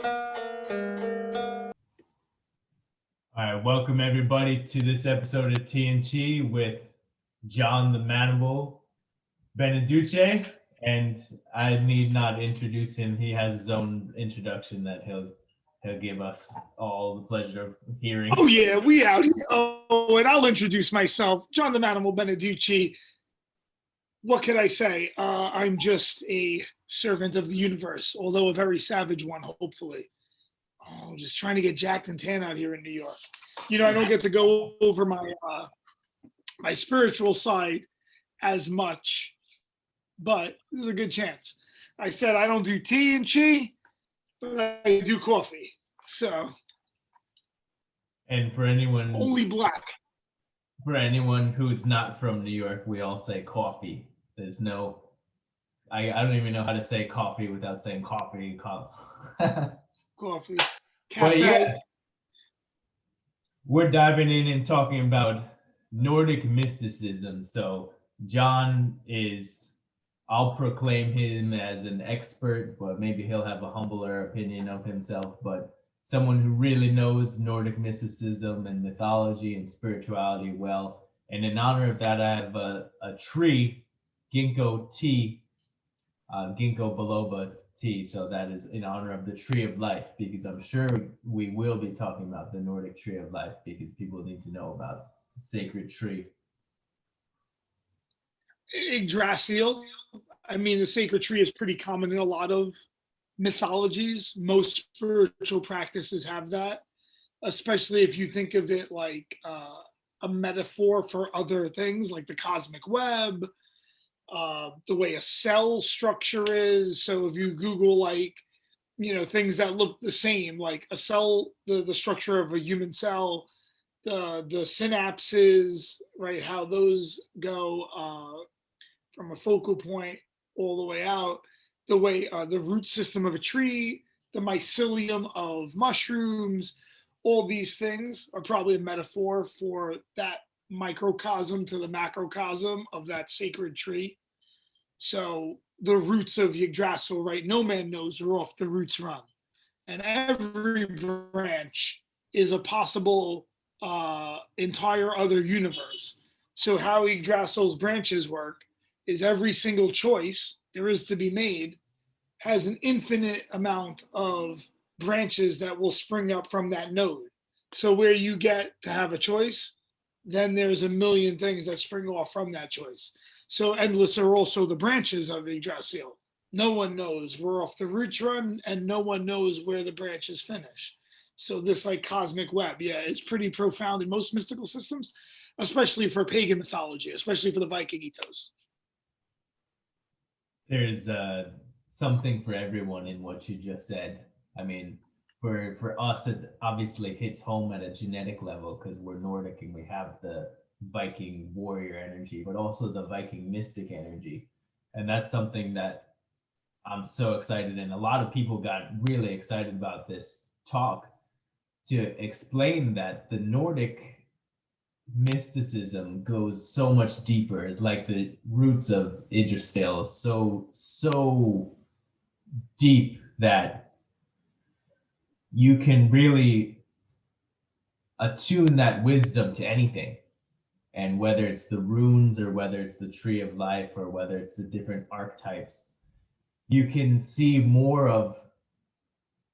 All right, welcome everybody to this episode of TNG with John the Manimal Beneduce, and I need not introduce him. He has his own introduction that he'll give us all the pleasure of hearing. Oh yeah, we out here. Oh, and I'll introduce myself, John the Manimal Beneduce. What can I say? I'm just a servant of the universe, although a very savage one, hopefully. Oh, just trying to get jacked and tan out here in New York. You know, I don't get to go over my spiritual side as much, but there's a good chance. I said I don't do tea and chi, but I do coffee. So, and for anyone only black. For anyone who's not from New York, we all say coffee. There's no, I don't even know how to say coffee without saying coffee. Coffee. But yeah, we're diving in and talking about Nordic mysticism. So John is, I'll proclaim him as an expert, but maybe he'll have a humbler opinion of himself, but someone who really knows Nordic mysticism and mythology and spirituality well. And in honor of that, I have a tree, ginkgo tea, ginkgo biloba tea. So that is in honor of the tree of life, because I'm sure we will be talking about the Nordic tree of life because people need to know about the sacred tree. Yggdrasil. I mean, the sacred tree is pretty common in a lot of mythologies. Most spiritual practices have that, especially if you think of it like a metaphor for other things like the cosmic web, the way a cell structure is. So if you Google like, you know, things that look the same, like a cell, the structure of a human cell, the synapses, right, how those go from a focal point all the way out, the way the root system of a tree, the mycelium of mushrooms, all these things are probably a metaphor for that microcosm to the macrocosm of that sacred tree. So the roots of Yggdrasil, right? No man knows where off the roots run. And every branch is a possible entire other universe. So how Yggdrasil's branches work is every single choice there is to be made has an infinite amount of branches that will spring up from that node. So where you get to have a choice, then there's a million things that spring off from that choice. So endless are also the branches of Yggdrasil. No one knows where off the roots run, and no one knows where the branches finish. So this like cosmic web, yeah, it's pretty profound in most mystical systems, especially for pagan mythology, especially for the Viking ethos. There's something for everyone in what you just said. I mean, for us, it obviously hits home at a genetic level because we're Nordic and we have the Viking warrior energy, but also the Viking mystic energy. And that's something that I'm so excited. And a lot of people got really excited about this talk to explain that the Nordic mysticism goes so much deeper. It's like the roots of Yggdrasil, so deep that you can really attune that wisdom to anything. And whether it's the runes or whether it's the tree of life or whether it's the different archetypes, you can see more of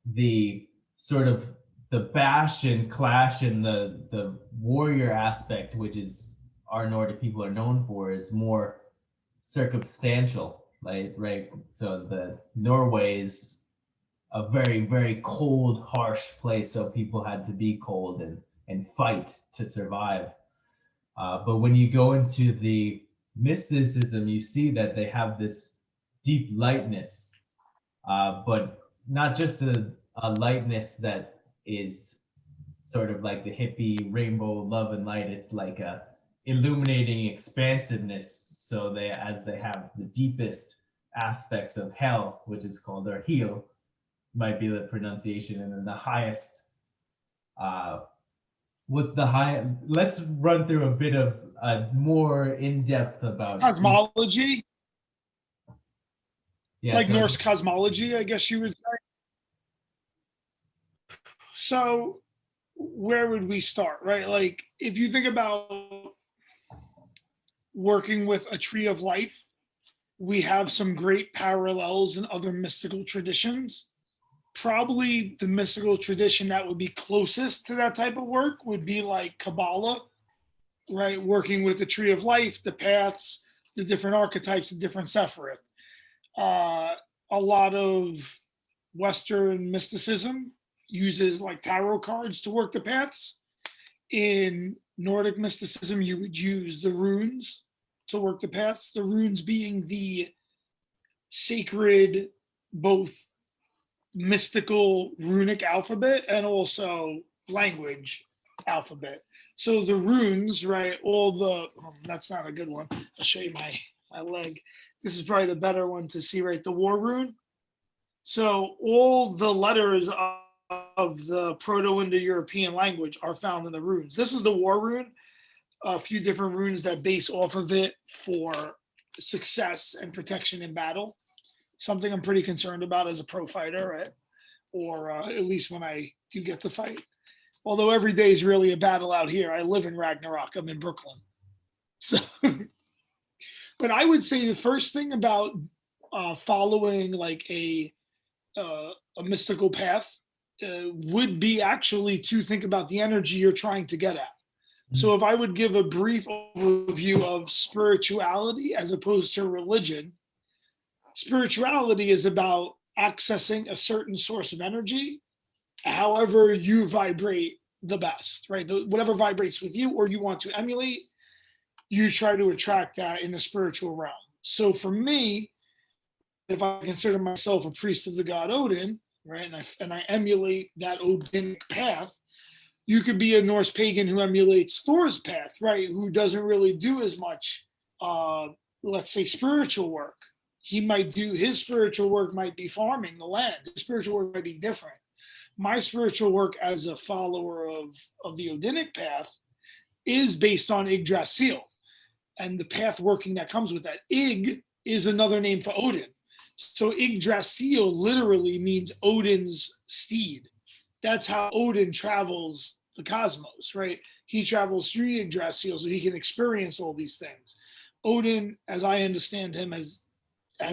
the sort of the bash and clash and the warrior aspect, which is our Nordic people are known for, is more circumstantial, right? So the Norway is a very, very cold, harsh place, so people had to be cold and fight to survive. But when you go into the mysticism, you see that they have this deep lightness, but not just a lightness that is sort of like the hippie rainbow love and light. It's like a illuminating expansiveness. So they have the deepest aspects of hell, which is called their heel, might be the pronunciation, and then the highest. What's the high? Let's run through a bit of more in depth about cosmology. Yeah, like so Norse cosmology, I guess you would say. So where would we start, right? Like if you think about working with a tree of life, we have some great parallels in other mystical traditions. Probably the mystical tradition that would be closest to that type of work would be like Kabbalah, right? Working with the tree of life, the paths, the different archetypes, the different Sephiroth. Uh, a lot of Western mysticism uses like tarot cards to work the paths. In Nordic mysticism, you would use the runes to work the paths, the runes being the sacred, both mystical runic alphabet and also language alphabet. So the runes, right? All the that's not a good one. I'll show you my leg. This is probably the better one to see, right? The War Rune. So all the letters of the Proto-Indo-European language are found in the runes. This is the War Rune. A few different runes that base off of it for success and protection in battle. Something I'm pretty concerned about as a pro fighter, right? Or at least when I do get to fight. Although every day is really a battle out here. I live in Ragnarok. I'm in Brooklyn. So, but I would say the first thing about following like a mystical path would be actually to think about the energy you're trying to get at. So if I would give a brief overview of spirituality as opposed to religion, spirituality is about accessing a certain source of energy, however you vibrate the best, right? Whatever vibrates with you or you want to emulate, you try to attract that in the spiritual realm. So for me, if I consider myself a priest of the god Odin, right, and I emulate that Odinic path, you could be a Norse pagan who emulates Thor's path, right, who doesn't really do as much, let's say, spiritual work. He might do, his spiritual work might be farming the land. His spiritual work might be different. My spiritual work as a follower of the Odinic path is based on Yggdrasil and the path working that comes with that. Ig is another name for Odin. So Yggdrasil literally means Odin's steed. That's how Odin travels the cosmos, right? He travels through Yggdrasil so he can experience all these things. Odin, as I understand him, as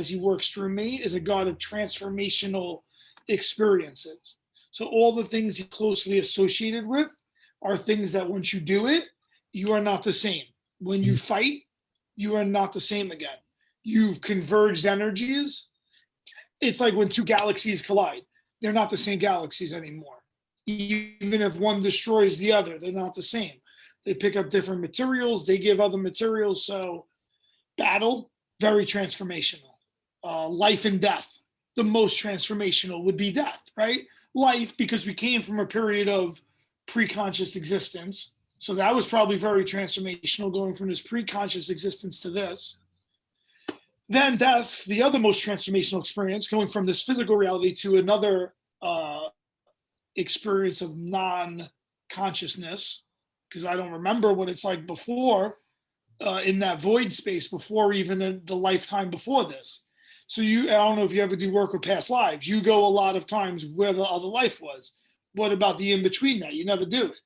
he works through me, is a god of transformational experiences. So all the things he's closely associated with are things that once you do it, you are not the same. When you fight, you are not the same again. You've converged energies. It's like when two galaxies collide. They're not the same galaxies anymore. Even if one destroys the other, they're not the same. They pick up different materials. They give other materials. So battle, very transformational. Life and death, the most transformational would be death, right? Life, because we came from a period of pre-conscious existence. So that was probably very transformational, going from this pre-conscious existence to this. Then death, the other most transformational experience, going from this physical reality to another experience of non-consciousness, because I don't remember what it's like before, in that void space before even the lifetime before this. So I don't know if you ever do work with past lives. You go a lot of times where the other life was. What about the in-between that? You never do it.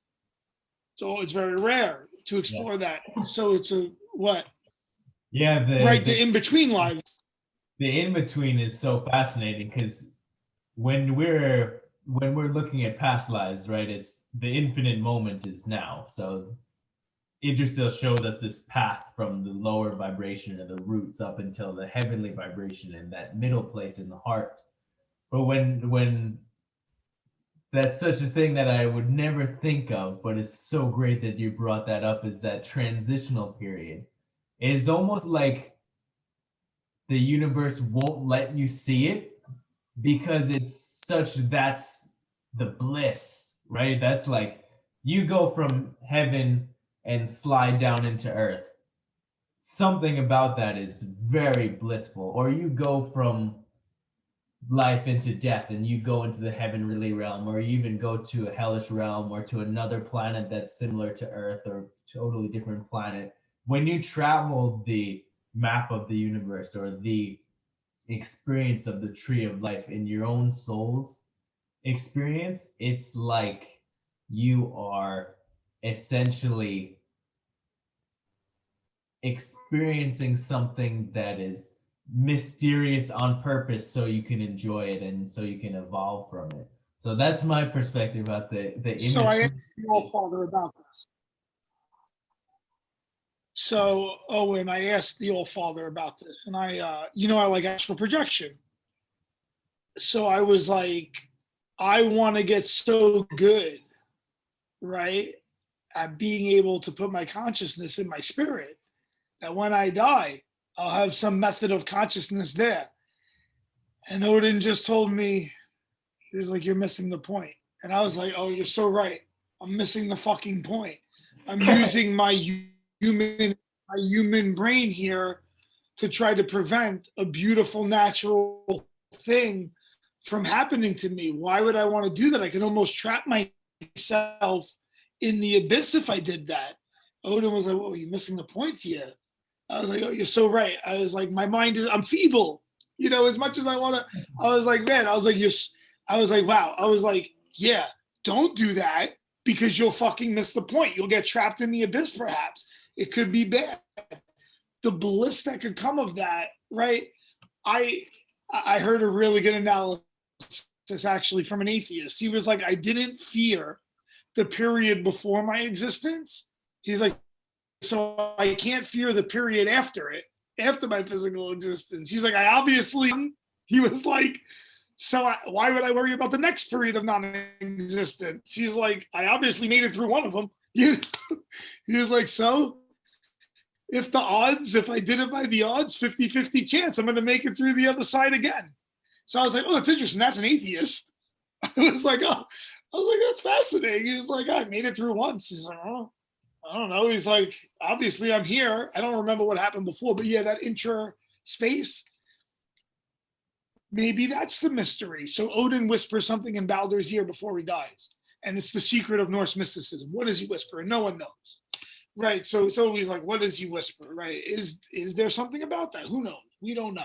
So it's very rare to explore that. So it's a what? Yeah, the in-between lives. The in-between is so fascinating because when we're looking at past lives, right, it's the infinite moment is now. So Yggdrasil shows us this path from the lower vibration of the roots up until the heavenly vibration and that middle place in the heart. But when that's such a thing that I would never think of, but it's so great that you brought that up, is that transitional period. It is almost like the universe won't let you see it because it's that's the bliss, right? That's like you go from heaven and slide down into earth. Something about that is very blissful. Or you go from life into death and you go into the heavenly realm, or you even go to a hellish realm or to another planet that's similar to Earth or totally different planet. When you travel the map of the universe or the experience of the tree of life in your own souls, experience, it's like you are essentially experiencing something that is mysterious on purpose so you can enjoy it and so you can evolve from it. So that's my perspective about the So I in-between. asked the All Father about this. So Owen, I asked the All Father about this, and I like astral projection. So I was like, I want to get so good, right, at being able to put my consciousness in my spirit that when I die, I'll have some method of consciousness there. And Odin just told me, he was like, you're missing the point. And I was like, oh, you're so right. I'm missing the fucking point. I'm using my human brain here to try to prevent a beautiful natural thing from happening to me. Why would I want to do that? I can almost trap myself in the abyss if I did that. Odin was like, well, you're missing the point here. I was like, oh, you're so right. I was like, my mind is, I'm feeble, as much as I want to. I was like, man, I was like, I was like, wow. I was like, yeah, don't do that because you'll fucking miss the point. You'll get trapped in the abyss, perhaps. It could be bad. The bliss that could come of that, right? I heard a really good analysis actually from an atheist. He was like, I didn't fear the period before my existence. He's like, so I can't fear the period after it, after my physical existence. He's like, he was like, so why would I worry about the next period of non-existence? He's like, I obviously made it through one of them. He was like, so if I did it by the odds, 50-50 chance, I'm going to make it through the other side again. So I was like, oh, that's interesting. That's an atheist. I was like, that's fascinating. He was like, I made it through once. He's like, oh, I don't know. He's like, obviously I'm here. I don't remember what happened before, but yeah, that intra space, maybe that's the mystery. So Odin whispers something in Baldur's ear before he dies. And it's the secret of Norse mysticism. What does he whisper? And no one knows. Right. So it's always like, what does he whisper? Right. Is there something about that? Who knows? We don't know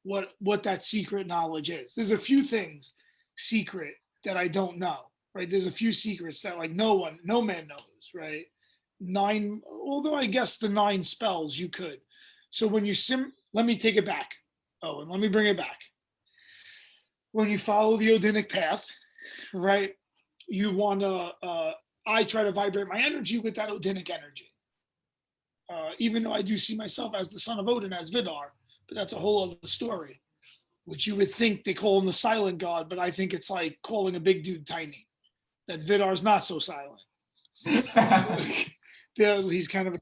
what that secret knowledge is. There's a few things secret that I don't know. Right. There's a few secrets that like no man knows. Right. 9, although I guess the 9 spells you could. So when you let me take it back. Oh, and let me bring it back. When you follow the Odinic path, right, you want to, I try to vibrate my energy with that Odinic energy. Even though I do see myself as the son of Odin, as Vidar, but that's a whole other story, which you would think they call him the silent god, but I think it's like calling a big dude tiny, that Vidar's not so silent. He's kind of a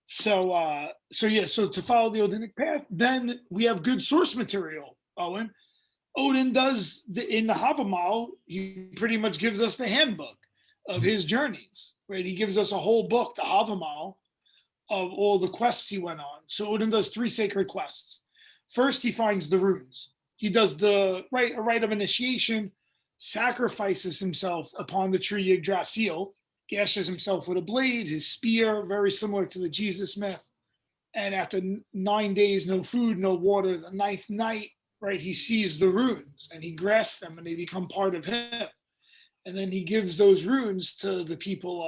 so to follow the Odinic path, then we have good source material, Owen. Odin does in the Havamal, he pretty much gives us the handbook of his journeys, right? He gives us a whole book, the Havamal, of all the quests he went on. So Odin does 3 sacred quests. First, he finds the runes. He does a rite of initiation, sacrifices himself upon the tree Yggdrasil, gashes himself with a blade, his spear, very similar to the Jesus myth. And after 9 days, no food, no water, the 9th night, right, he sees the runes and he grasps them and they become part of him. And then he gives those runes to the people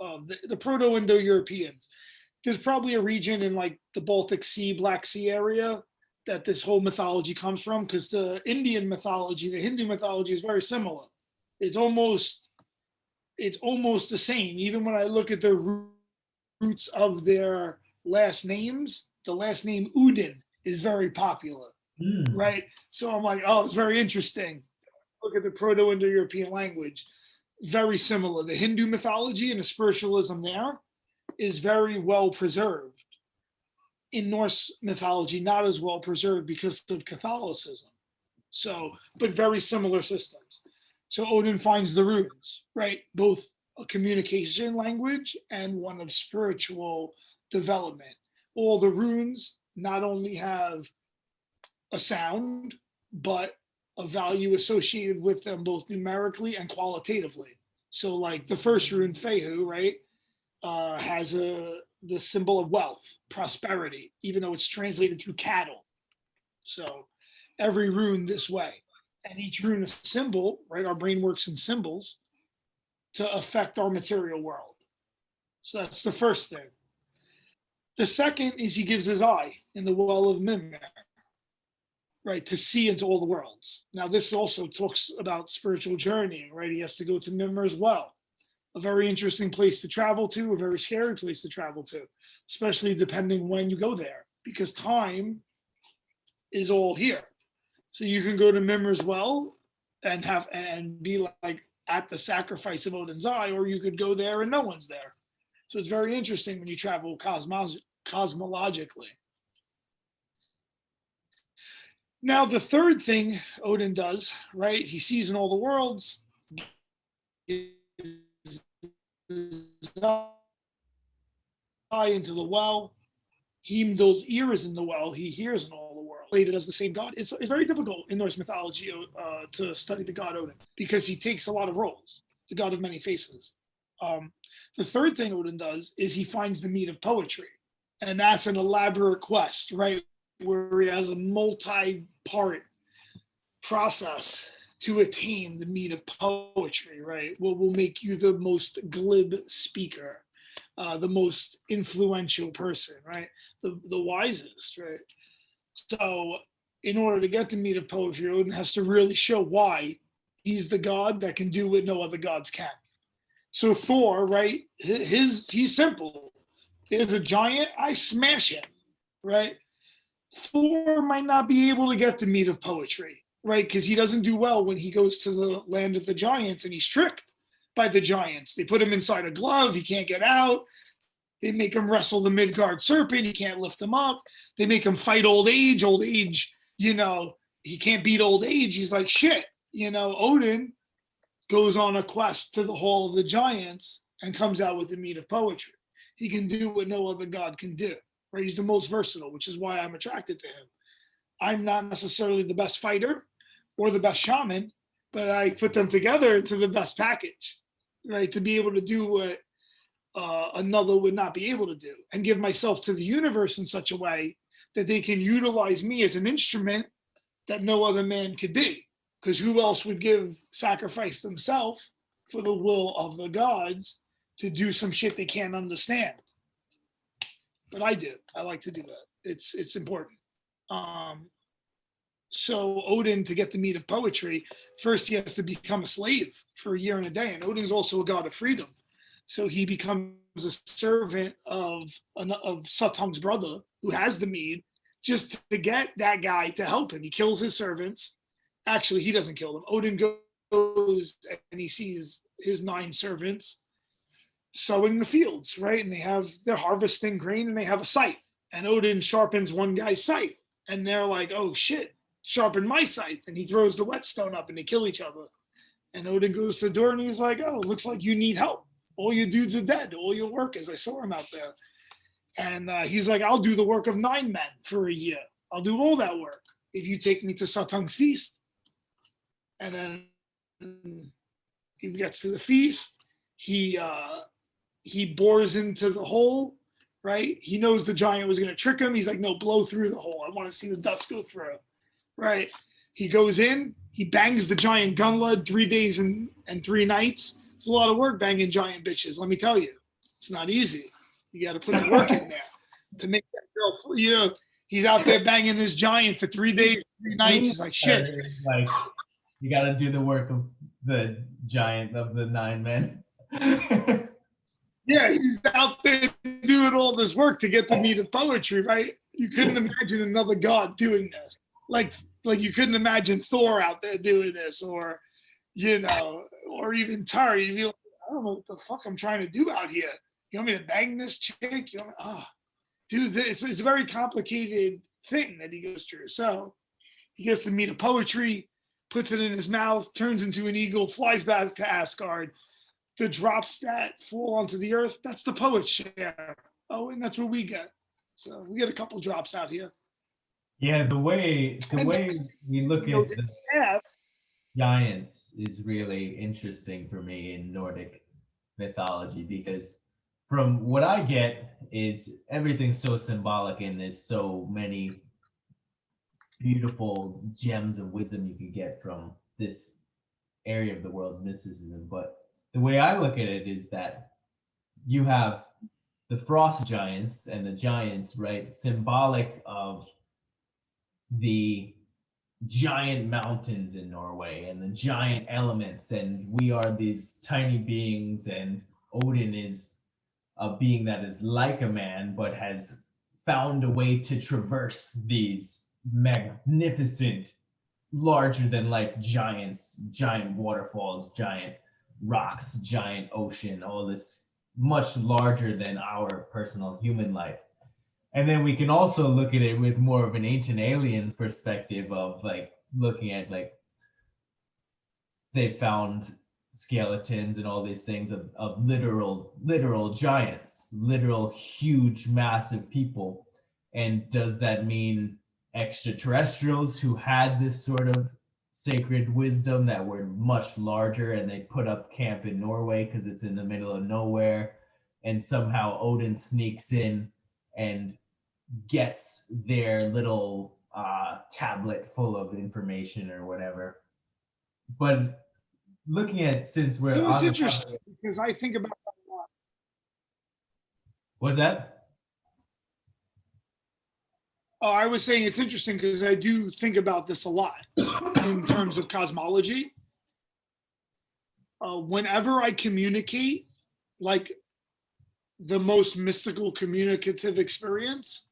of the Proto-Indo-Europeans. There's probably a region in like the Baltic Sea, Black Sea area that this whole mythology comes from, because the Indian mythology, the Hindu mythology is very similar. It's almost the same. Even when I look at the roots of their last names, the last name Odin is very popular, right? So I'm like, oh, it's very interesting. Look at the Proto-Indo-European language, very similar. The Hindu mythology and the spiritualism there is very well preserved. In Norse mythology, not as well preserved because of Catholicism. So, but very similar systems. So Odin finds the runes, right? Both a communication language and one of spiritual development. All the runes not only have a sound, but a value associated with them both numerically and qualitatively. So like the first rune, Fehu, right, has the symbol of wealth, prosperity, even though it's translated through cattle. So every rune this way. and each rune a symbol, right? Our brain works in symbols to affect our material world. So that's the first thing. The second is he gives his eye in the well of Mimir, right, to see into all the worlds. Now, this also talks about spiritual journeying, right? He has to go to Mimir as well. A very interesting place to travel to, a very scary place to travel to, especially depending when you go there, because time is all here. So you can go to Mimir as well and be like at the sacrifice of Odin's eye, or you could go there and no one's there. So it's very interesting when you travel cosmologically. Now, the third thing Odin does, right? He sees in all the worlds, eye into the well. Those ears in the well, he hears in all the world. Related as the same god. It's very difficult in Norse mythology to study the god Odin because he takes a lot of roles, the god of many faces. The third thing Odin does is he finds the meat of poetry. And that's an elaborate quest, right? Where he has a multi-part process to attain the meat of poetry, right? What will make you the most glib speaker, the most influential person, right? The wisest, right? So in order to get the meat of poetry, Odin has to really show why he's the god that can do what no other gods can. So Thor, right? He's simple. There's a giant, I smash him, right? Thor might not be able to get the meat of poetry, right? Because he doesn't do well when he goes to the land of the giants and he's tricked by the giants. They put him inside a glove, he can't get out. They make him wrestle the Midgard serpent, he can't lift him up. They make him fight old age. Old age, he can't beat old age. He's like, shit, Odin goes on a quest to the Hall of the Giants and comes out with the meat of poetry. He can do what no other god can do, right? He's the most versatile, which is why I'm attracted to him. I'm not necessarily the best fighter or the best shaman, but I put them together into the best package, right? To be able to do what another would not be able to do and give myself to the universe in such a way that they can utilize me as an instrument that no other man could be. Because who else would sacrifice themselves for the will of the gods to do some shit they can't understand? But I do. I like to do that. It's important. So Odin, to get the meat of poetry, first he has to become a slave for a year and a day. And Odin's also a god of freedom. So he becomes a servant of Suttung's brother, who has the mead, just to get that guy to help him. He kills his servants. Actually, he doesn't kill them. Odin goes and he sees his 9 servants sowing the fields, right? And they're harvesting grain and they have a scythe. And Odin sharpens one guy's scythe. And they're like, oh shit, sharpen my scythe. And he throws the whetstone up and they kill each other. And Odin goes to the door and he's like, oh, it looks like you need help. All your dudes are dead. All your workers, I saw him out there. And he's like, I'll do the work of 9 men for a year. I'll do all that work if you take me to Suttung's feast. And then he gets to the feast. He bores into the hole, right? He knows the giant was going to trick him. He's like, no, blow through the hole. I want to see the dust go through, right? He goes in. He bangs the giant Gunla 3 days and 3 nights. It's a lot of work banging giant bitches. Let me tell you, it's not easy. You got to put the work in there to make that girl. He's out there banging this giant for 3 days, 3 nights. He's like, shit. Like, you got to do the work of the giant of the 9 men. Yeah, he's out there doing all this work to get the meat of poetry, right? You couldn't imagine another god doing this. Like you couldn't imagine Thor out there doing this, or or even Tara. You'd be like, I don't know what the fuck I'm trying to do out here. You want me to bang this chick? Do this. It's a very complicated thing that he goes through. So he gets the meat of poetry, puts it in his mouth, turns into an eagle, flies back to Asgard. The drops that fall onto the earth, that's the poet's share. Oh, and that's what we get. So we get a couple drops out here. Yeah, the way we look at the giants is really interesting for me in Nordic mythology, because from what I get is everything's so symbolic and there's so many beautiful gems of wisdom you could get from this area of the world's mysticism. But the way I look at it is that you have the frost giants and the giants, right? Symbolic of the giant mountains in Norway and the giant elements, and we are these tiny beings, and Odin is a being that is like a man but has found a way to traverse these magnificent, larger than life giants, giant waterfalls, giant rocks, giant ocean, all this much larger than our personal human life. And then we can also look at it with more of an ancient aliens perspective of like looking at like they found skeletons and all these things of literal giants, literal huge massive people. And does that mean extraterrestrials who had this sort of sacred wisdom that were much larger and they put up camp in Norway because it's in the middle of nowhere, and somehow Odin sneaks in and gets their little tablet full of information or whatever? But looking at, since we're So it's on the interesting topic, because I think about that a lot. was that? Oh, I was saying it's interesting because I do think about this a lot in terms of cosmology. Whenever I communicate, like the most mystical communicative experience,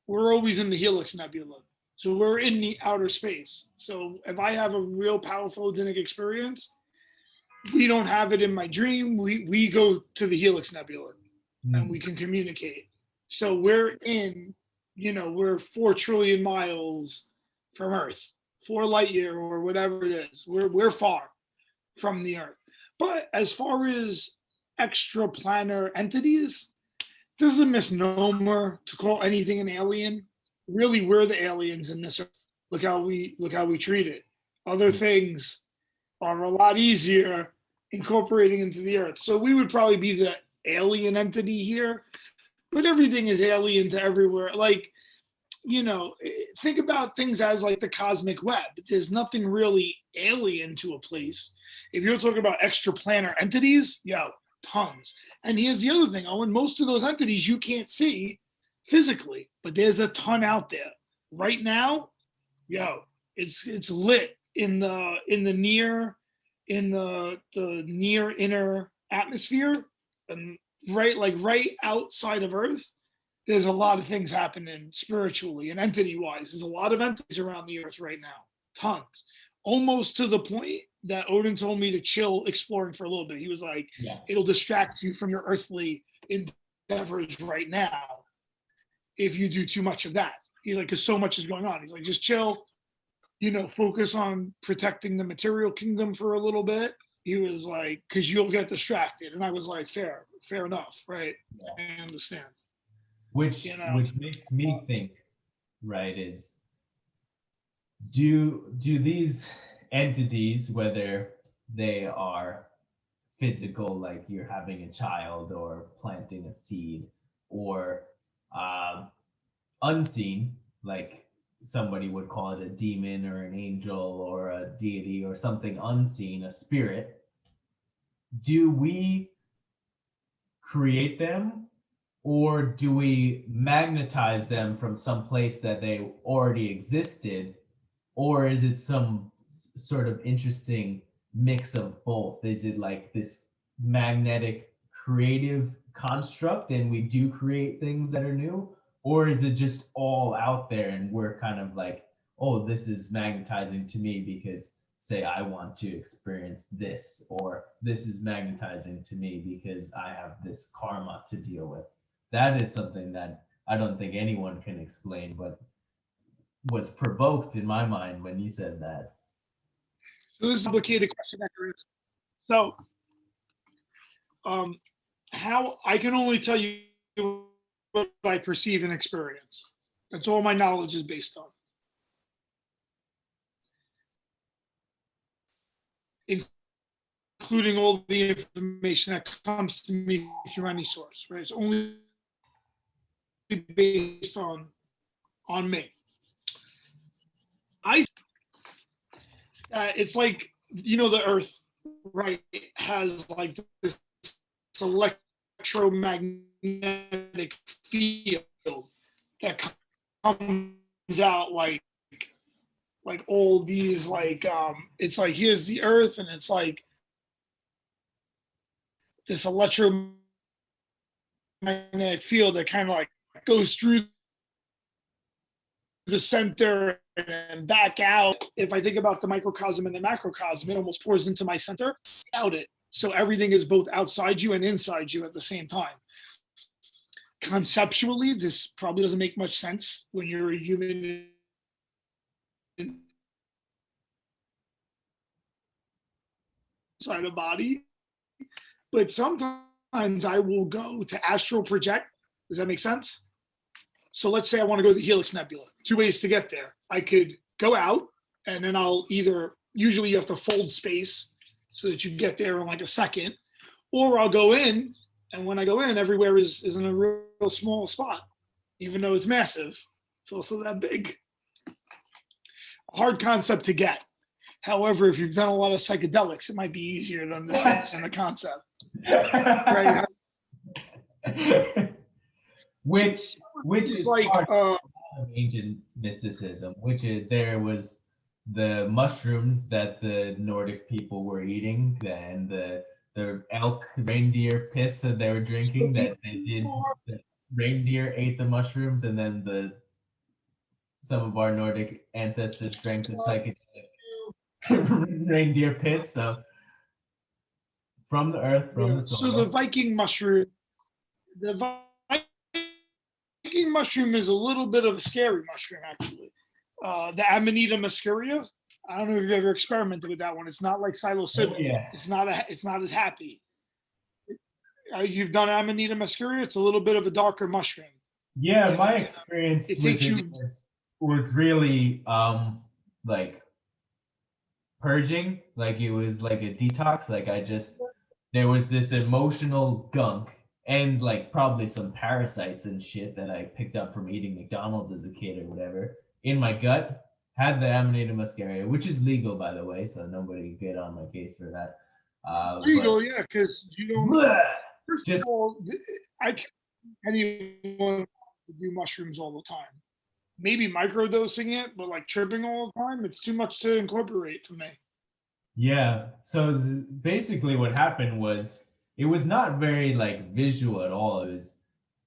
we're always in the Helix Nebula. So we're in the outer space. So if I have a real powerful Odinic experience, we don't have it in my dream. We go to the Helix Nebula and we can communicate. So we're in, we're 4 trillion miles from Earth, 4 light year or whatever it is. We're far from the Earth. But as far as extraplanar entities, this is a misnomer to call anything an alien. Really, we're the aliens in this Earth. Look how we treat it. Other things are a lot easier incorporating into the Earth. So we would probably be the alien entity here, but everything is alien to everywhere. Like, think about things as like the cosmic web. There's nothing really alien to a place. If you're talking about extraplanar entities, tons. And here's the other thing, Owen, most of those entities you can't see physically, but there's a ton out there. Right now, it's lit in the near inner atmosphere, and right outside of Earth, there's a lot of things happening spiritually and entity wise. There's a lot of entities around the Earth right now, tons, almost to the point that Odin told me to chill exploring for a little bit. He was like, it'll distract you from your earthly endeavors right now if you do too much of that. He's like, because so much is going on. He's like, just chill, focus on protecting the material kingdom for a little bit. He was like, because you'll get distracted. And I was like, fair enough, right? I understand. Which makes me think, right, is do these entities, whether they are physical, like you're having a child or planting a seed, or unseen, like somebody would call it a demon or an angel or a deity or something unseen, a spirit, do we create them, or do we magnetize them from some place that they already existed, or is it some sort of interesting mix of both? Is it like this magnetic creative construct and we do create things that are new, or is it just all out there and we're kind of like, oh, this is magnetizing to me because, say, I want to experience this, or this is magnetizing to me because I have this karma to deal with? That is something that I don't think anyone can explain, but was provoked in my mind when you said that. So this is a complicated question. So, how I can only tell you what I perceive and experience. That's all my knowledge is based on. Including all the information that comes to me through any source, right? It's only based on me. it's like, the Earth, right, has like this electromagnetic field that comes out like all these it's like, here's the Earth, and it's like this electromagnetic field that kind of like goes through the center and back out. If I think about the microcosm and the macrocosm, it almost pours into my center, out it. So everything is both outside you and inside you at the same time. Conceptually, this probably doesn't make much sense when you're a human inside a body. But sometimes I will go to astral project. Does that make sense? So let's say I want to go to the Helix Nebula. 2 ways to get there. I could go out, and then I'll usually you have to fold space so that you get there in like a second, or I'll go in, and when I go in, everywhere is in a real small spot. Even though it's massive, it's also that big. A hard concept to get. However, if you've done a lot of psychedelics, it might be easier to understand the concept. Right? which is like part of ancient mysticism, there was the mushrooms that the Nordic people were eating, and the elk reindeer piss that they were drinking, that the reindeer ate the mushrooms, and then some of our Nordic ancestors drank the psychedelic reindeer piss. So from the earth, from the soil. So the Viking mushroom is a little bit of a scary mushroom, actually. The Amanita muscaria. I don't know if you've ever experimented with that one. It's not like psilocybin. Yeah. It's not as happy. You've done Amanita muscaria. It's a little bit of a darker mushroom. Yeah, my experience was really like purging. Like, it was like a detox. Like, there was this emotional gunk and like probably some parasites and shit that I picked up from eating McDonald's as a kid or whatever in my gut. Had the Amanita muscaria, which is legal, by the way, so nobody can get on my case for that. Legal, yeah, because you don't. First of all, I can't anyone to do mushrooms all the time. Maybe microdosing it, but like tripping all the time, it's too much to incorporate for me. Yeah. So basically, what happened was, it was not very like visual at all. It was,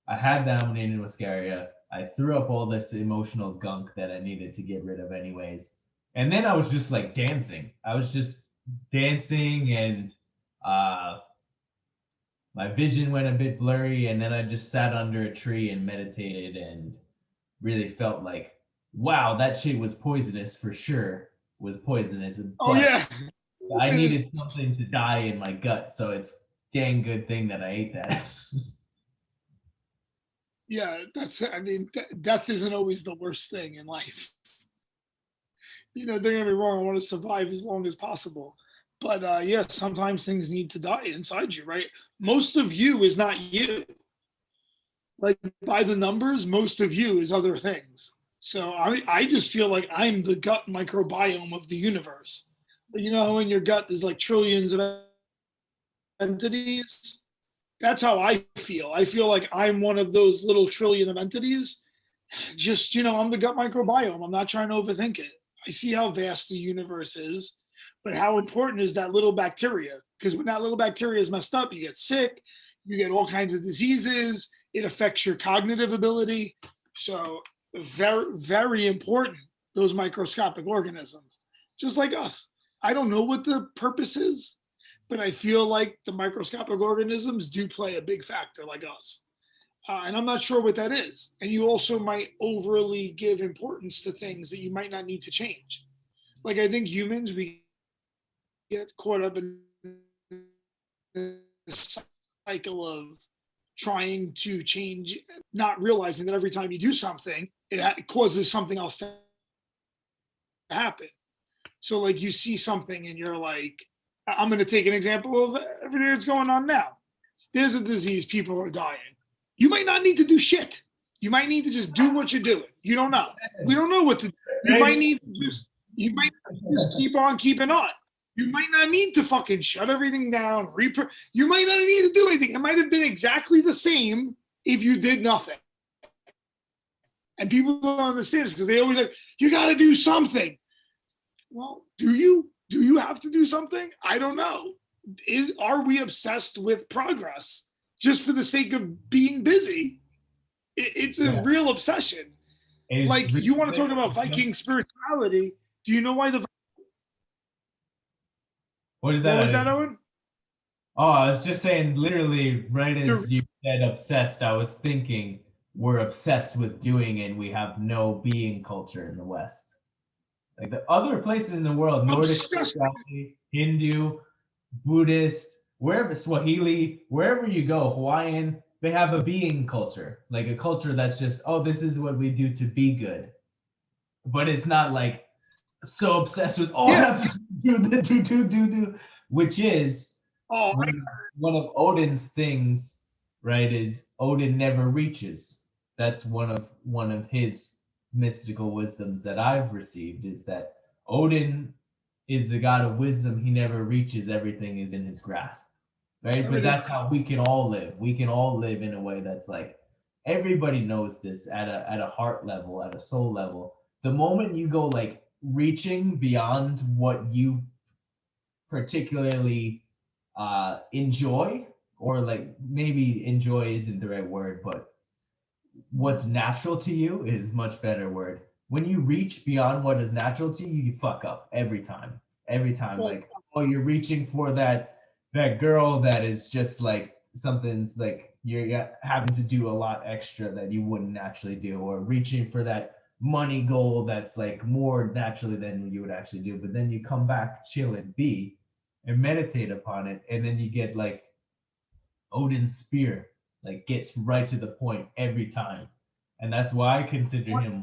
I had the Amanita muscaria. I threw up all this emotional gunk that I needed to get rid of anyways. And then I was just like dancing. I was just dancing, and my vision went a bit blurry, and then I just sat under a tree and meditated and really felt like, wow, that shit was poisonous for sure. Was poisonous. Oh yeah. I needed something to die in my gut, so it's dang good thing that I ate that. Yeah, death isn't always the worst thing in life. Don't get me wrong, I want to survive as long as possible. But yeah, sometimes things need to die inside you, right? Most of you is not you. Like, by the numbers, most of you is other things. So I just feel like I'm the gut microbiome of the universe. You know how in your gut there's like trillions of entities? That's how I feel. I feel like I'm one of those little trillion of entities. Just, I'm the gut microbiome. I'm not trying to overthink it. I see how vast the universe is, but how important is that little bacteria? Because when that little bacteria is messed up, you get sick, you get all kinds of diseases, it affects your cognitive ability. So very, very important, those microscopic organisms, just like us. I don't know what the purpose is, but I feel like the microscopic organisms do play a big factor, like us. And I'm not sure what that is. And you also might overly give importance to things that you might not need to change. Like, I think humans, we get caught up in the cycle of trying to change, not realizing that every time you do something, it causes something else to happen. So like, you see something and you're like, I'm going to take an example of everything that's going on now. There's a disease, people are dying. You might not need to do shit. You might need to just do what you're doing. You don't know. We don't know what to do. You might need to just You might just keep on keeping on. You might not need to fucking shut everything down. You might not need to do anything. It might have been exactly the same if you did nothing. And people don't understand this because they always like, you got to do something. Well, do you? Do you have to do something? I don't know. Are we obsessed with progress just for the sake of being busy? It's a real obsession. Like, you want to talk about Viking spirituality? Do you know why the? What is that? What was that, Owen? Oh, I was just saying, literally, right as you said obsessed, I was thinking we're obsessed with doing and we have no being culture in the West. Like the other places in the world, Nordic spirituality, Hindu, Buddhist, wherever, Swahili, wherever you go, Hawaiian, they have a being culture, like a culture that's just, oh, this is what we do to be good. But it's not like so obsessed with, oh, I have to do the do, which is one of Odin's things, right? Is Odin never reaches. That's one of his mystical wisdoms that I've received, is that Odin is the god of wisdom. He never reaches. Everything is in his grasp, right? But that's how we can all live. We can all live in a way that's like, everybody knows this at a heart level, at a soul level. The moment you go like reaching beyond what you particularly enjoy, or like maybe enjoy isn't the right word, but what's natural to you is much better word. When you reach beyond what is natural to you, you fuck up every time. Like, oh, you're reaching for that girl that is just like, something's like you're having to do a lot extra that you wouldn't naturally do, or reaching for that money goal that's like more naturally than you would actually do. But then you come back, chill and be, and meditate upon it, and then you get like Odin's spear, like gets right to the point every time. And that's why I consider him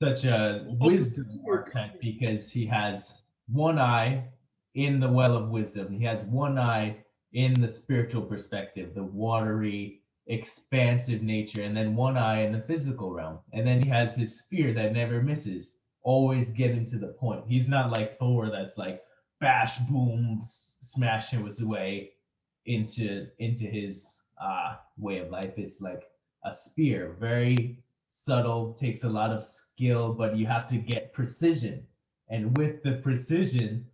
such a wisdom archetype, because he has one eye in the well of wisdom. He has one eye in the spiritual perspective, the watery, expansive nature, and then one eye in the physical realm. And then he has his spear that never misses, always getting to the point. He's not like Thor that's like bash, boom, smash his way into his way of life. It's like a spear, very subtle, takes a lot of skill, but you have to get precision. And with the precision,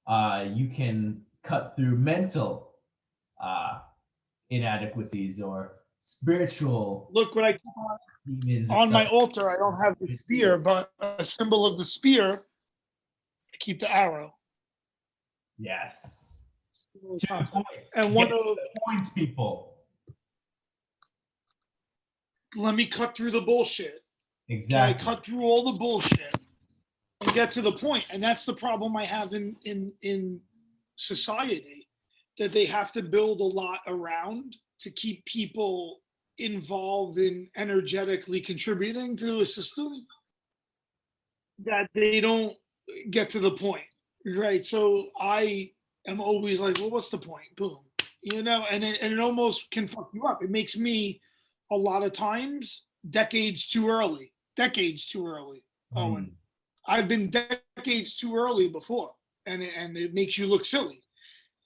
you can cut through mental inadequacies or spiritual. Look, when I keep on my altar, I don't have the spear, but a symbol of the spear, I keep the arrow. Yes. To the point. And one of the points, people. Let me cut through the bullshit. Exactly. Can I cut through all the bullshit and get to the point? And that's the problem I have in society, that they have to build a lot around to keep people involved in energetically contributing to a system, that they don't get to the point, right? So I am always like, well, what's the point? Boom, and it almost can fuck you up. It makes me a lot of times decades too early. Owen. I've been decades too early before, and it makes you look silly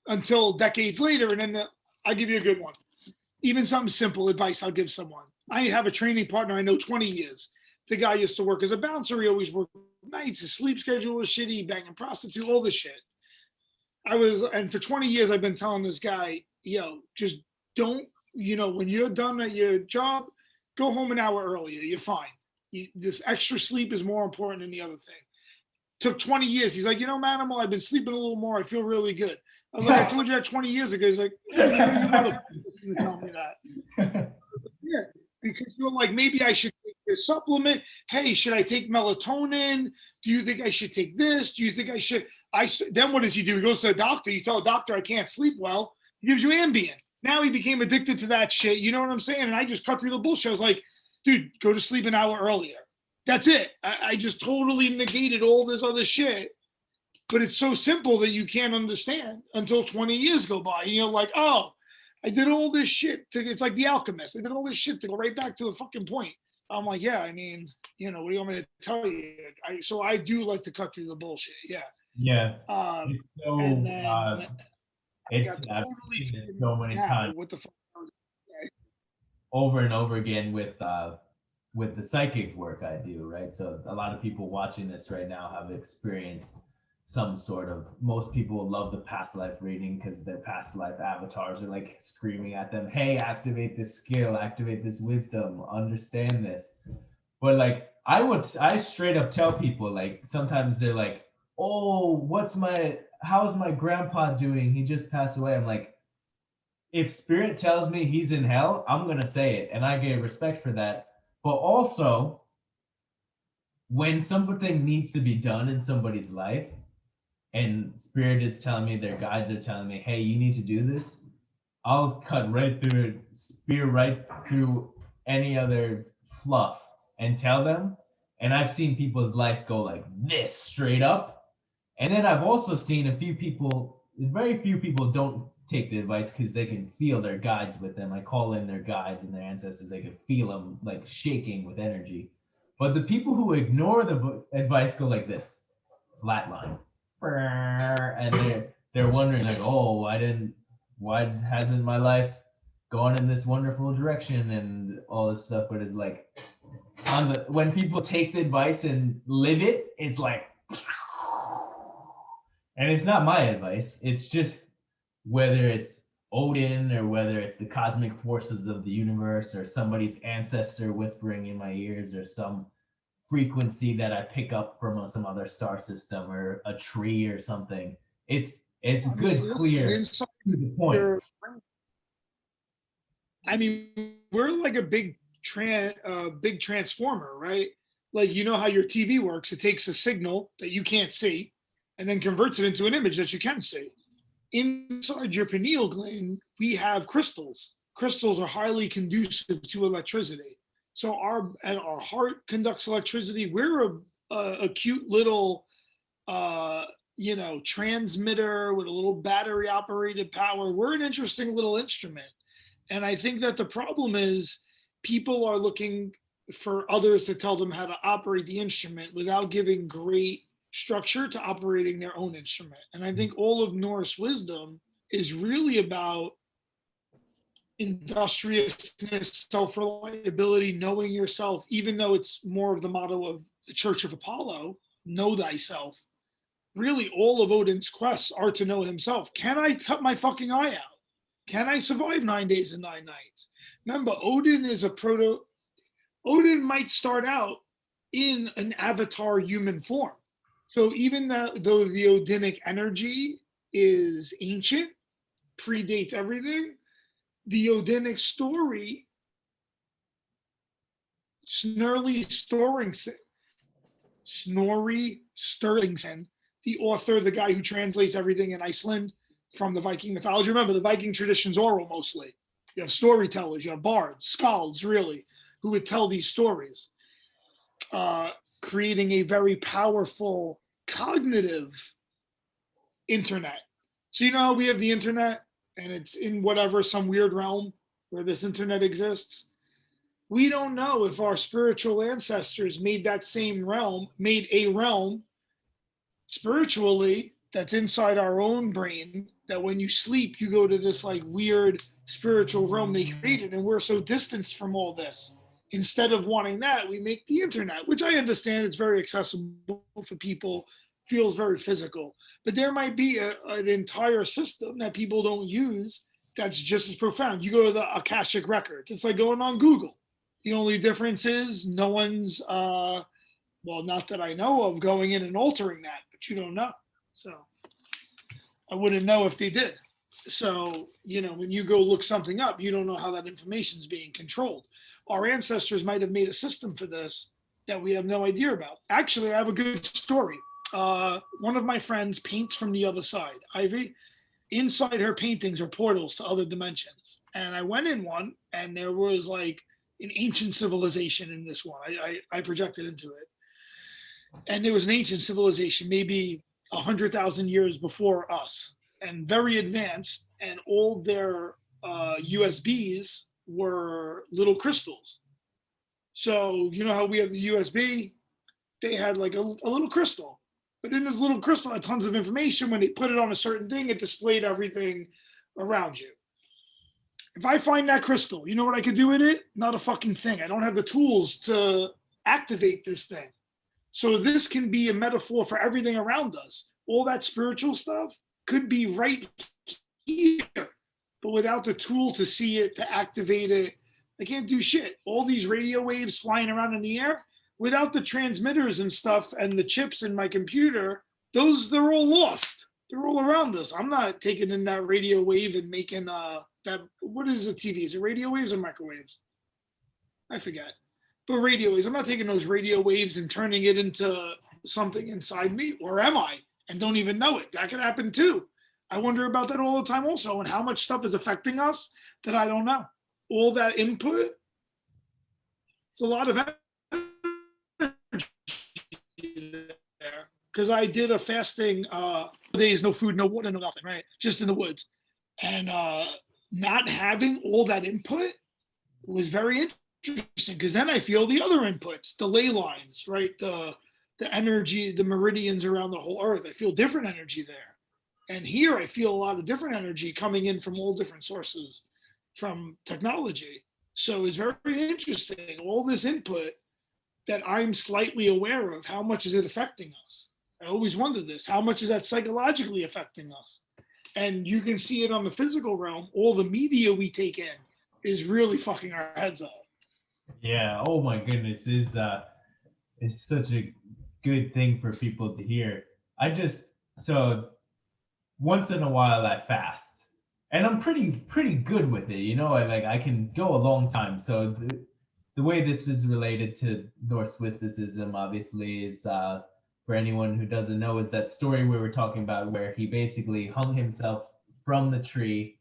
until decades later. And then I'll give you a good one. Even something simple advice I'll give someone. I have a training partner I know 20 years. The guy used to work as a bouncer. He always worked nights. His sleep schedule was shitty, banging prostitute, all this shit. And for 20 years, I've been telling this guy, yo, just don't, when you're done at your job, go home an hour earlier. You're fine. This extra sleep is more important than the other thing. Took 20 years. He's like, Manimal, I've been sleeping a little more. I feel really good. I was like, I told you that 20 years ago. He's like, you motherfucker tell me that. Yeah, because you're like, maybe I should take this supplement. Hey, should I take melatonin? Do you think I should take this? Do you think I should? Then what does he do? He goes to the doctor. You tell a doctor I can't sleep well. He gives you Ambien. Now he became addicted to that shit. You know what I'm saying? And I just cut through the bullshit. I was like, dude, go to sleep an hour earlier. That's it. I just totally negated all this other shit. But it's so simple that you can't understand until 20 years go by. And you're like, oh, I did all this shit. It's like The Alchemist. I did all this shit to go right back to the fucking point. I'm like, yeah, I mean, what do you want me to tell you? So I do like to cut through the bullshit. Yeah. Yeah. Um, It's and so then I got I've totally seen it taken so off many now. times What the fuck? over and over again with the psychic work I do, right? So a lot of people watching this right now have experienced some sort of, most people love the past life reading because their past life avatars are like screaming at them, hey, activate this skill, activate this wisdom, understand this. But like I straight up tell people, like sometimes they're like, oh, how's my grandpa doing? He just passed away. I'm like, if spirit tells me he's in hell, I'm gonna say it, and I get respect for that. But also, when something needs to be done in somebody's life, and spirit is telling me, their guides are telling me, hey, you need to do this, I'll cut right through it, spear right through any other fluff, and tell them. And I've seen people's life go like this straight up. And then I've also seen very few people don't take the advice because they can feel their guides with them. I call in their guides and their ancestors. They can feel them like shaking with energy. But the people who ignore the advice go like this, flatline. And they're wondering like, oh, why hasn't my life gone in this wonderful direction and all this stuff? But it's like when people take the advice and live it, it's like, and it's not my advice. It's just whether it's Odin or whether it's the cosmic forces of the universe or somebody's ancestor whispering in my ears or some frequency that I pick up from some other star system or a tree or something. It's I good, mean, listen, clear, inside to the point. I mean, we're like a big transformer, right? Like, you know how your TV works. It takes a signal that you can't see and then converts it into an image that you can see. Inside your pineal gland, we have crystals. Crystals are highly conducive to electricity. So our heart conducts electricity. We're a cute little transmitter with a little battery operated power. We're an interesting little instrument. And I think that the problem is people are looking for others to tell them how to operate the instrument without giving great structure to operating their own instrument. And I think all of Norse wisdom is really about industriousness, self-reliability, knowing yourself, even though it's more of the motto of the Church of Apollo, know thyself. Really, all of Odin's quests are to know himself. Can I cut my fucking eye out? Can I survive 9 days and 9 nights? Remember, Odin might start out in an avatar human form. So even though the Odinic energy is ancient, predates everything, the Odinic story, Snorri Sturluson, the author, the guy who translates everything in Iceland from the Viking mythology. Remember, the Viking tradition's oral mostly. You have storytellers, you have bards, skalds, really, who would tell these stories, creating a very powerful cognitive internet. So you know how we have the internet and it's in whatever, some weird realm where this internet exists? We don't know if our spiritual ancestors made a realm spiritually that's inside our own brain, that when you sleep, you go to this like weird spiritual realm they created. And we're so distanced from all this. Instead of wanting that, we make the internet, which I understand it's very accessible for people, feels very physical. But there might be an entire system that people don't use that's just as profound. You go to the Akashic Records, it's like going on Google. The only difference is no one's, well, not that I know of, going in and altering that, but you don't know. So I wouldn't know if they did. So, when you go look something up, you don't know how that information is being controlled. Our ancestors might have made a system for this that we have no idea about. Actually, I have a good story. One of my friends paints from the other side, Ivy. Inside her paintings are portals to other dimensions. And I went in one, and there was like an ancient civilization in this one. I projected into it. And there was an ancient civilization, maybe 100,000 years before us, and very advanced. And all their USBs were little crystals. So you know how we have the USB? They had like a little crystal, but in this little crystal had tons of information. When they put it on a certain thing, it displayed everything around you. If I find that crystal, you know what I could do with it? Not a fucking thing. I don't have the tools to activate this thing. So this can be a metaphor for everything around us. All that spiritual stuff could be right here, but without the tool to see it, to activate it, I can't do shit. All these radio waves flying around in the air, without the transmitters and stuff and the chips in my computer, they're all lost. They're all around us. I'm not taking in that radio wave and making that. What is a TV? Is it radio waves or microwaves? I forget. But radio waves. I'm not taking those radio waves and turning it into something inside me, or am I? And don't even know it. That could happen too. I wonder about that all the time also, and how much stuff is affecting us that I don't know. All that input, it's a lot of energy there. Because I did a fasting days, no food, no water, no nothing, right? Just in the woods. And not having all that input was very interesting, because then I feel the other inputs, the ley lines, right? The energy, the meridians around the whole earth. I feel different energy there. And here I feel a lot of different energy coming in from all different sources from technology. So it's very interesting, all this input that I'm slightly aware of. How much is it affecting us? I always wondered this. How much is that psychologically affecting us? And you can see it on the physical realm. All the media we take in is really fucking our heads up. Yeah. Oh my goodness. Is such a good thing for people to hear. So once in a while I fast, and I'm pretty good with it. I can go a long time. So the way this is related to Norse mysticism, obviously, is for anyone who doesn't know, is that story we were talking about where he basically hung himself from the tree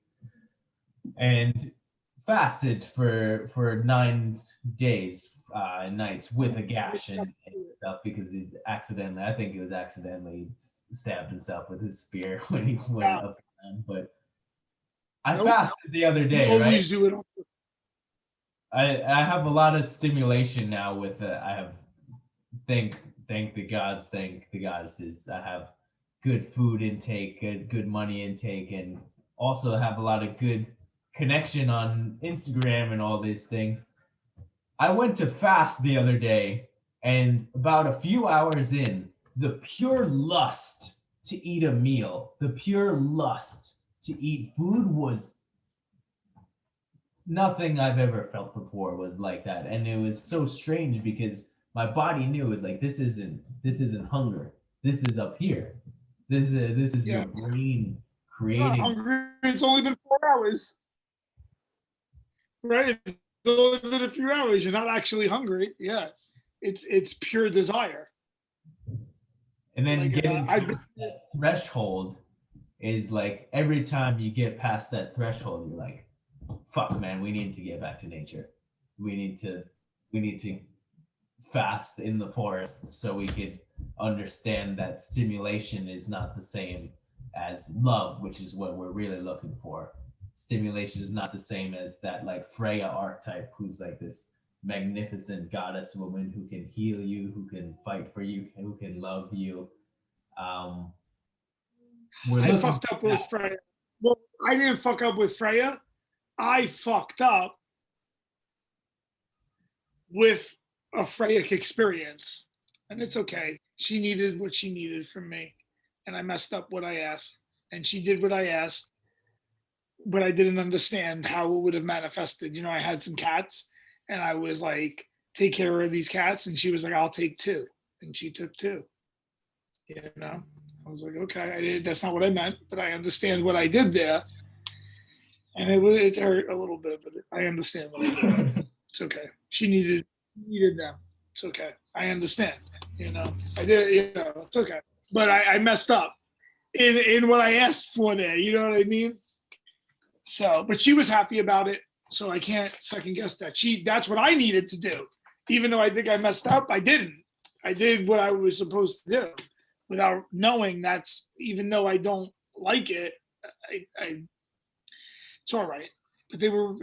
and fasted for 9 days and nights with a gash in himself, because I think he was accidentally stabbed himself with his spear when he went up to them. But I fasted the other day, you right? always do it. I have a lot of stimulation now with I have thank the gods, thank the goddesses. I have good food intake, good money intake, and also have a lot of good connection on Instagram and all these things. I went to fast the other day, and about a few hours in, the pure lust to eat a meal, the pure lust to eat food was nothing I've ever felt before was like that. And it was so strange because my body knew, it was like, this isn't hunger. This is up here. This is your brain creating. Hungry. It's only been 4 hours. Right? It's only been a few hours. You're not actually hungry. Yeah. It's pure desire. And then getting past that threshold is like, every time you get past that threshold, you're like, fuck, man, we need to get back to nature. We need to fast in the forest so we could understand that stimulation is not the same as love, which is what we're really looking for. Stimulation is not the same as that like Freya archetype, who's like this magnificent goddess woman who can heal you, who can fight for you, who can love you. I fucked up with Freya. Well, I didn't fuck up with Freya. I fucked up with a Freyic experience. And it's okay. She needed what she needed from me. And I messed up what I asked. And she did what I asked. But I didn't understand how it would have manifested. I had some cats, and I was like, take care of these cats. And she was like, I'll take 2. And she took 2. I was like, okay, that's not what I meant, but I understand what I did there. And it hurt a little bit, but I understand what I did. It's okay. She needed them. It's okay. I understand. I did. It's okay. But I messed up in what I asked for there. You know what I mean? So, but she was happy about it. So I can't second guess that. That's what I needed to do. Even though I think I messed up, I didn't. I did what I was supposed to do without knowing even though I don't like it, it's all right. But they were,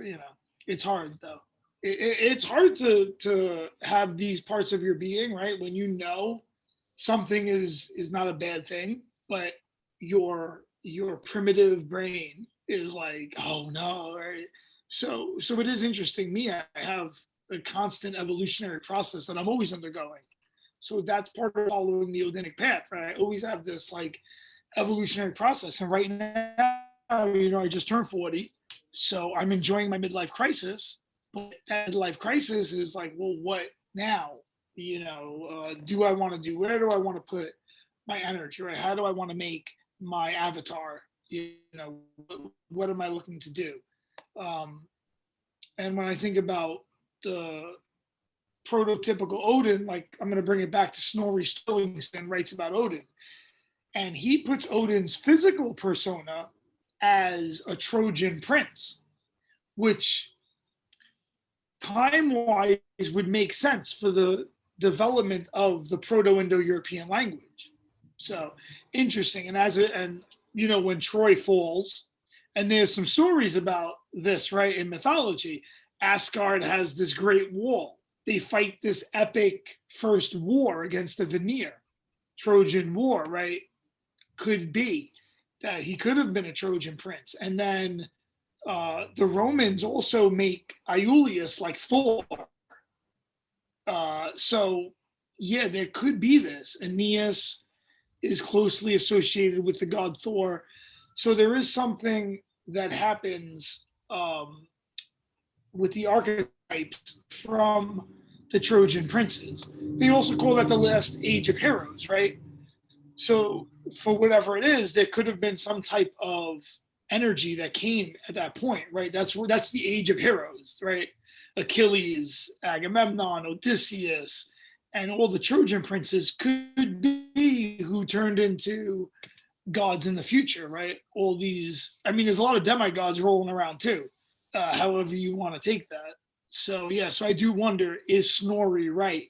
it's hard though. it's hard to have these parts of your being, right? When you know something is not a bad thing, but your primitive brain is like, oh no, right? So it is interesting. Me, I have a constant evolutionary process that I'm always undergoing. So that's part of following the Odinic path, right? I always have this like evolutionary process. And right now, I just turned 40. So I'm enjoying my midlife crisis. But that midlife crisis is like, well, what now? Do I want to do, where do I want to put my energy, right? How do I want to make my avatar? What am I looking to do? And when I think about the prototypical Odin, like I'm going to bring it back to Snorri Sturluson writes about Odin. And he puts Odin's physical persona as a Trojan prince, which time-wise would make sense for the development of the Proto-Indo-European language. So interesting. And when Troy falls, and there's some stories about this, right, in mythology, Asgard has this great wall. They fight this epic first war against the Vanir, Trojan War, right? Could be that he could have been a Trojan prince. And then the Romans also make Iulius like Thor. So yeah, there could be this. Aeneas is closely associated with the god Thor. So there is something that happens with the archetypes from the Trojan princes. They also call that the last age of heroes, right? So for whatever it is, there could have been some type of energy that came at that point, right? That's the age of heroes, right? Achilles, Agamemnon, Odysseus, and all the Trojan princes could be who turned into gods in the future, right? All these, there's a lot of demigods rolling around too, however you want to take that. So yeah, so I do wonder, is Snorri right?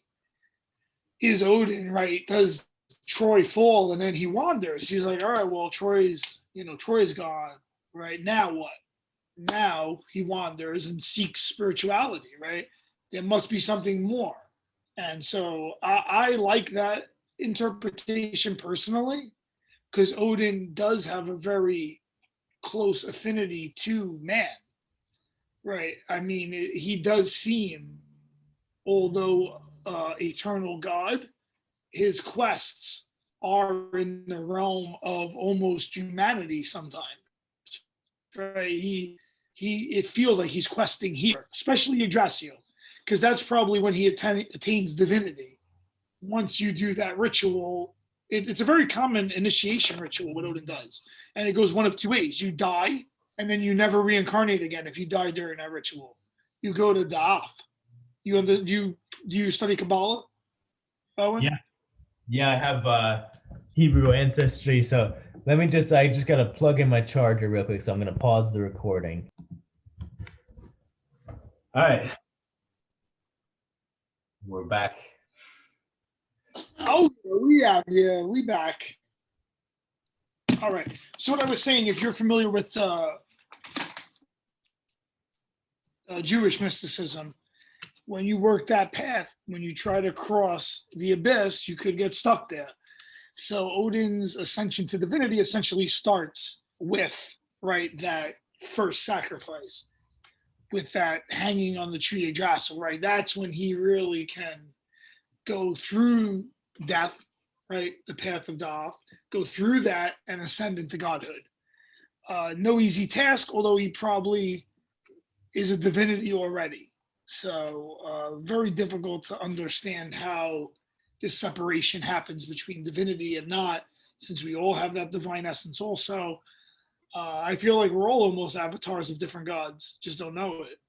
Is Odin right? Does Troy fall and then he wanders? He's like, all right, well, Troy's gone, right? Now what? Now he wanders and seeks spirituality, right? There must be something more. And so I like that interpretation personally, because Odin does have a very close affinity to man, right? He does seem, although eternal God, his quests are in the realm of almost humanity sometimes, right? It feels like he's questing here, especially Yggdrasil, because that's probably when he attains divinity. Once you do that ritual, it's a very common initiation ritual, what Odin does. And it goes one of two ways. You die, and then you never reincarnate again if you die during that ritual. You go to Da'ath. Do you study Kabbalah, Owen? Yeah, I have Hebrew ancestry, so I just gotta plug in my charger real quick, so I'm gonna pause the recording. All right, we're back. Oh, we back. All right. So what I was saying, if you're familiar with Jewish mysticism, when you work that path, when you try to cross the abyss, you could get stuck there. So Odin's ascension to divinity essentially starts with, right, that first sacrifice, with that hanging on the tree of Yggdrasil, right? That's when he really can go through death, right? The path of Da'ath, go through that and ascend into godhood. No easy task, although he probably is a divinity already. So very difficult to understand how this separation happens between divinity and not, since we all have that divine essence also. I feel like we're all almost avatars of different gods, just don't know it.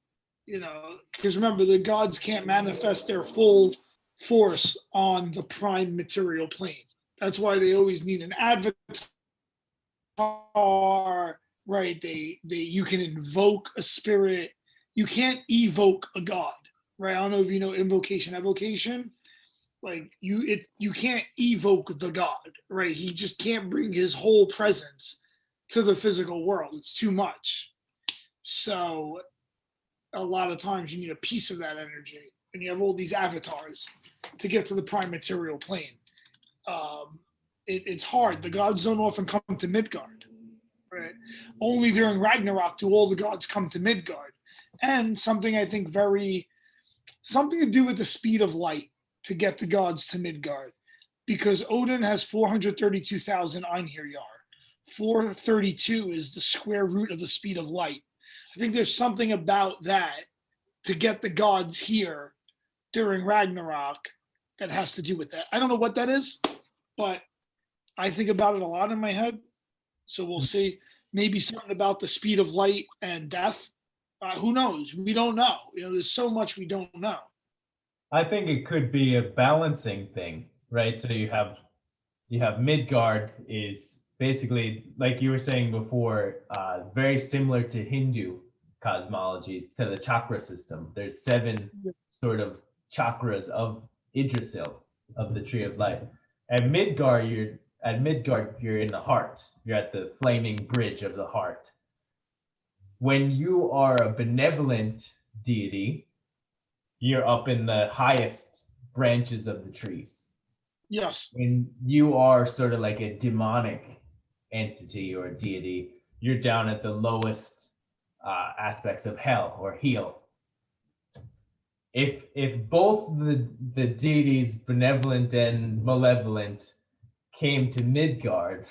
Because remember, the gods can't manifest their full force on the prime material plane. That's why they always need an avatar, right? You can invoke a spirit. You can't evoke a god, right? I don't know if you know invocation, evocation. Like you can't evoke the god, right? He just can't bring his whole presence to the physical world. It's too much. So a lot of times you need a piece of that energy, and you have all these avatars to get to the prime material plane. It's hard. The gods don't often come to Midgard, right? Only during Ragnarok do all the gods come to Midgard. And something I think something to do with the speed of light to get the gods to Midgard, because Odin has 432,000 Einherjar. 432 is the square root of the speed of light. I think there's something about that to get the gods here during Ragnarok that has to do with that. I don't know what that is, but I think about it a lot in my head. So we'll see. Maybe something about the speed of light and death. Who knows? We don't know. There's so much we don't know. I think it could be a balancing thing, right? So you have Midgard is basically, like you were saying before, very similar to Hindu cosmology, to the chakra system. There's 7 sort of chakras of Yggdrasil, of the tree of life. At Midgard, you're in the heart. You're at the flaming bridge of the heart. When you are a benevolent deity, you're up in the highest branches of the trees. Yes. When you are sort of like a demonic entity or deity, you're down at the lowest aspects of hell or heel. If both the deities, benevolent and malevolent, came to Midgard,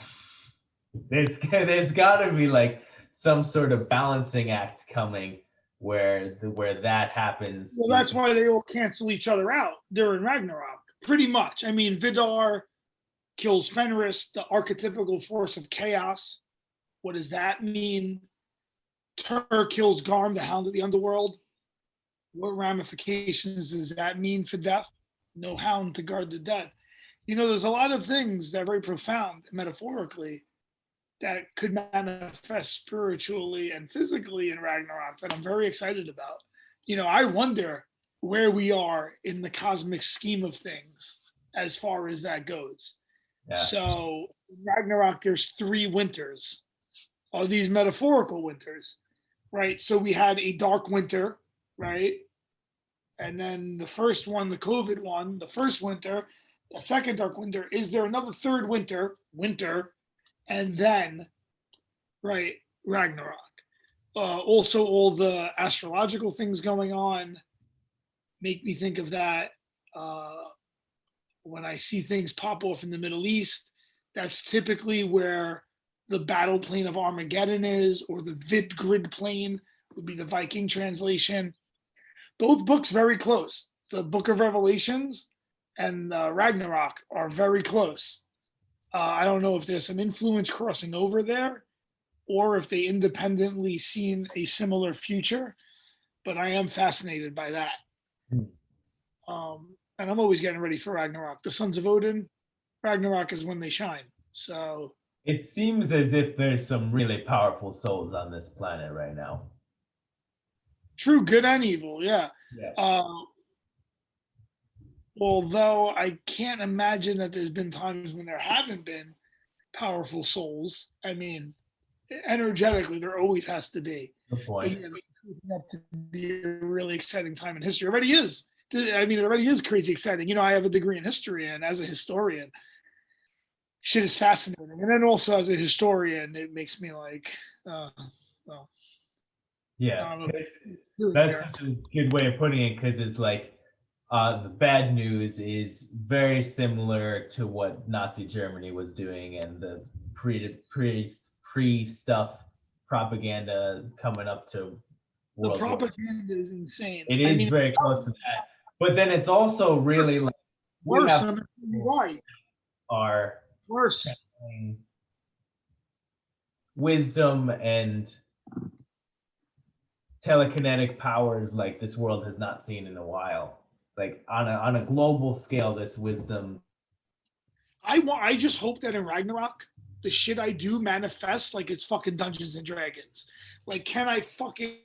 there's got to be like some sort of balancing act coming where that happens. Well, that's why they all cancel each other out during Ragnarok, pretty much. I mean, Vidar kills Fenris, the archetypical force of chaos. What does that mean? Tur kills Garm, the hound of the underworld. What ramifications does that mean for death? No hound to guard the dead. There's a lot of things that are very profound, metaphorically, that could manifest spiritually and physically in Ragnarok that I'm very excited about. I wonder where we are in the cosmic scheme of things as far as that goes. Yeah. So in Ragnarok, there's 3 winters, all these metaphorical winters, right? So we had a dark winter, right? And then the first one, the COVID one, the first winter, the second dark winter. Is there another third winter, and then, right, Ragnarok? Also, all the astrological things going on make me think of that. When I see things pop off in the Middle East, that's typically where the battle plane of Armageddon is, or the Vidgrid plane would be the Viking translation. Both books very close. The Book of Revelations and Ragnarok are very close. I don't know if there's some influence crossing over there, or if they independently seen a similar future, but I am fascinated by that. And I'm always getting ready for Ragnarok. The Sons of Odin, Ragnarok is when they shine. So it seems as if there's some really powerful souls on this planet right now. True, good and evil, yeah. Although I can't imagine that there's been times when there haven't been powerful souls. I mean, energetically, there always has to be. Good point. But it have to be a really exciting time in history. It already is. I mean, it already is crazy exciting. I have a degree in history, and as a historian, shit is fascinating. And then also as a historian, it makes me like, well. Yeah, that's such a good way of putting it, because it's like the bad news is very similar to what Nazi Germany was doing, and the pre stuff propaganda coming up to World War. The propaganda is insane. It is very close to that, but then it's also really like worse. Right. Are worse wisdom and telekinetic powers like this world has not seen in a while. Like on a global scale, this wisdom. I just hope that in Ragnarok, the shit I do manifests like it's fucking Dungeons and Dragons. Like, can I fucking